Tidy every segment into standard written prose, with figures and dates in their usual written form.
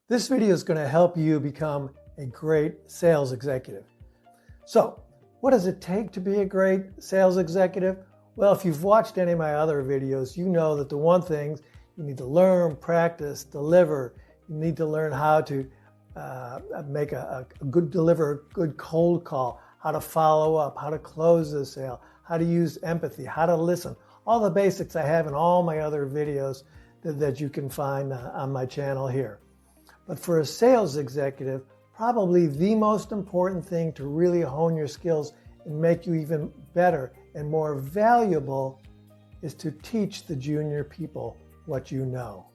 This video is going to help you become a great sales executive. So, what does it take to be a great sales executive? Well, if you've watched any of my other videos, you know that the one thing you need to learn, practice, deliver. You need to learn how to deliver a good cold call, how to follow up, how to close the sale, how to use empathy, how to listen. All the basics I have in all my other videos that you can find on my channel here. But for a sales executive, probably the most important thing to really hone your skills and make you even better and more valuable is to teach the junior people what you know.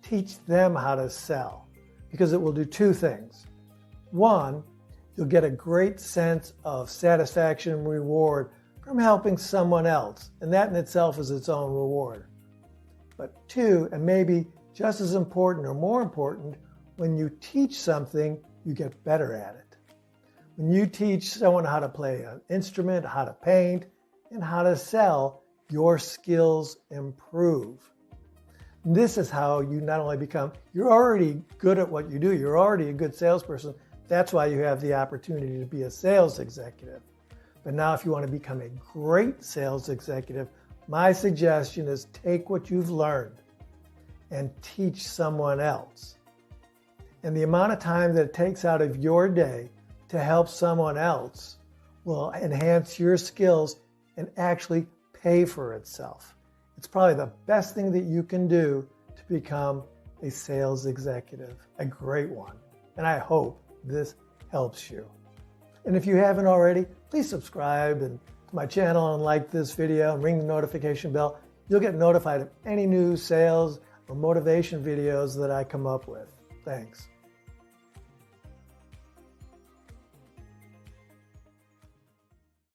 Teach them how to sell, because it will do two things. One, you'll get a great sense of satisfaction and reward from helping someone else, and that in itself is its own reward. But two, and maybe just as important or more important, when you teach something, you get better at it. When you teach someone how to play an instrument, how to paint, and how to sell, your skills improve. And this is how you not only you're already good at what you do, you're already a good salesperson. That's why you have the opportunity to be a sales executive. But now if you want to become a great sales executive, my suggestion is take what you've learned and teach someone else. And the amount of time that it takes out of your day to help someone else will enhance your skills and actually pay for itself. It's probably the best thing that you can do to become a sales executive, a great one. And I hope this helps you. And if you haven't already, please subscribe to my channel and like this video and ring the notification bell. You'll get notified of any new sales or motivation videos that I come up with. Thanks.